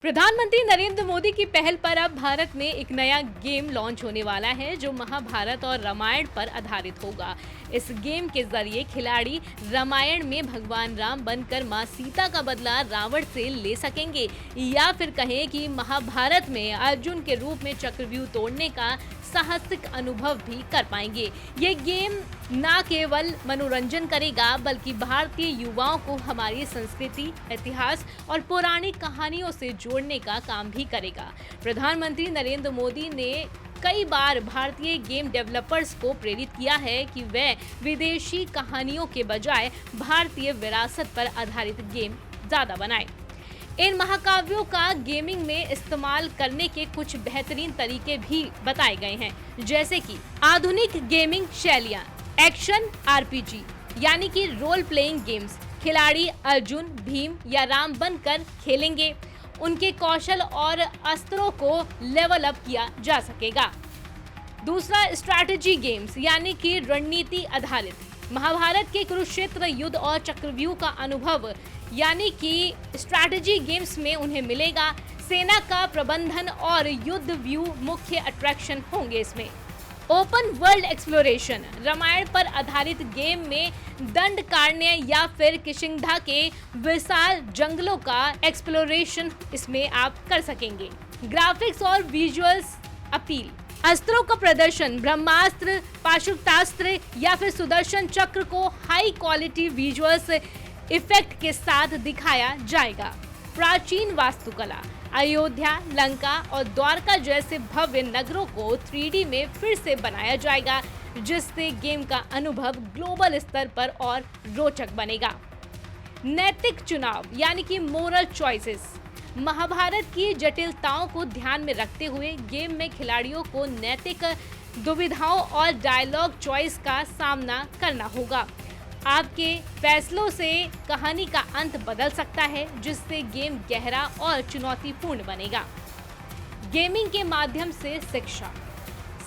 प्रधानमंत्री नरेंद्र मोदी की पहल पर अब भारत में एक नया गेम लॉन्च होने वाला है जो महाभारत और रामायण पर आधारित होगा। इस गेम के जरिए खिलाड़ी रामायण में भगवान राम बनकर मां सीता का बदला रावण से ले सकेंगे या फिर कहें कि महाभारत में अर्जुन के रूप में चक्रव्यूह तोड़ने का साहसिक अनुभव भी कर पाएंगे। ये गेम न केवल मनोरंजन करेगा बल्कि भारतीय युवाओं को हमारी संस्कृति, इतिहास और पौराणिक कहानियों से जोड़ने का काम भी करेगा। प्रधानमंत्री नरेंद्र मोदी ने कई बार भारतीय गेम डेवलपर्स को प्रेरित किया है कि वे विदेशी कहानियों के बजाय भारतीय विरासत पर आधारित गेम ज्यादा बनाएं। इन महाकाव्यों का गेमिंग में इस्तेमाल करने के कुछ बेहतरीन तरीके भी बताए गए हैं, जैसे कि आधुनिक गेमिंग शैलियां, एक्शन आरपीजी यानी कि रोल प्लेइंग गेम्स। खिलाड़ी अर्जुन, भीम या राम बनकर खेलेंगे। उनके कौशल और अस्त्रों को लेवल अप किया जा सकेगा। दूसरा, स्ट्रैटेजी गेम्स यानी कि रणनीति आधारित। महाभारत के कुरुक्षेत्र युद्ध और चक्रव्यूह का अनुभव यानी कि स्ट्रैटेजी गेम्स में उन्हें मिलेगा। सेना का प्रबंधन और युद्ध व्यू मुख्य अट्रैक्शन होंगे इसमें। ओपन वर्ल्ड एक्सप्लोरेशन, रामायण पर आधारित गेम में दंडकारण्य या फिर किष्किंधा के विशाल जंगलों का एक्सप्लोरेशन इसमें आप कर सकेंगे। ग्राफिक्स और विजुअल्स अपील, अस्त्रों का प्रदर्शन, ब्रह्मास्त्र, पाशुपतास्त्र या फिर सुदर्शन चक्र को हाई क्वालिटी विजुअल्स इफेक्ट के साथ दिखाया जाएगा। प्राचीन वास्तुकला, अयोध्या, लंका और द्वारका जैसे भव्य नगरों को 3D में फिर से बनाया जाएगा, जिससे गेम का अनुभव ग्लोबल स्तर पर और रोचक बनेगा। नैतिक चुनाव यानी कि मोरल चॉइसेस, महाभारत की जटिलताओं को ध्यान में रखते हुए गेम में खिलाड़ियों को नैतिक दुविधाओं और डायलॉग चॉइस का सामना करना होगा। आपके फैसलों से कहानी का अंत बदल सकता है, जिससे गेम गहरा और चुनौतीपूर्ण बनेगा। गेमिंग के माध्यम से शिक्षा,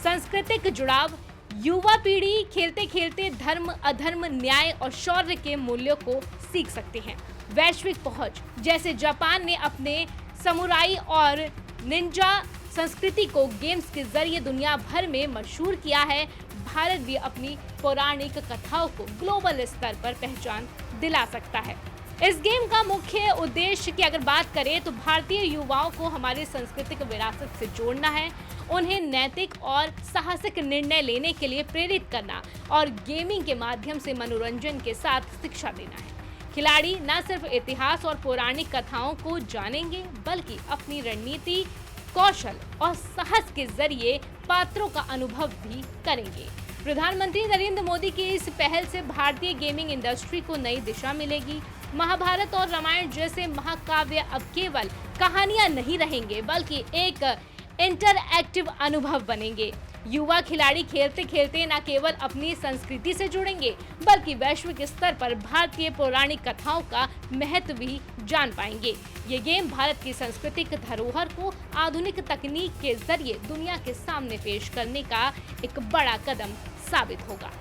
सांस्कृतिक जुड़ाव, युवा पीढ़ी खेलते खेलते धर्म, अधर्म, न्याय और शौर्य के मूल्यों को सीख सकते हैं। वैश्विक पहुंच, जैसे जापान ने अपने समुराई और निंजा संस्कृति को गेम्स के जरिए दुनिया भर में मशहूर किया है, भारत भी अपनी पौराणिक कथाओं को ग्लोबल स्तर पर पहचान दिला सकता है। इस गेम का मुख्य उद्देश्य की अगर बात करें तो भारतीय युवाओं को हमारी सांस्कृतिक विरासत से जोड़ना है, उन्हें नैतिक और साहसिक निर्णय लेने के लिए प्रेरित करना और गेमिंग के माध्यम से मनोरंजन के साथ शिक्षा देना है। खिलाड़ी न सिर्फ इतिहास और पौराणिक कथाओं को जानेंगे बल्कि अपनी रणनीति, कौशल और साहस के जरिए पात्रों का अनुभव भी करेंगे। प्रधानमंत्री नरेंद्र मोदी की इस पहल से भारतीय गेमिंग इंडस्ट्री को नई दिशा मिलेगी। महाभारत और रामायण जैसे महाकाव्य अब केवल कहानियां नहीं रहेंगे बल्कि एक इंटरएक्टिव अनुभव बनेंगे। युवा खिलाड़ी खेलते खेलते न केवल अपनी संस्कृति से जुड़ेंगे बल्कि वैश्विक स्तर पर भारतीय पौराणिक कथाओं का महत्व भी जान पाएंगे। ये गेम भारत की सांस्कृतिक धरोहर को आधुनिक तकनीक के जरिए दुनिया के सामने पेश करने का एक बड़ा कदम साबित होगा।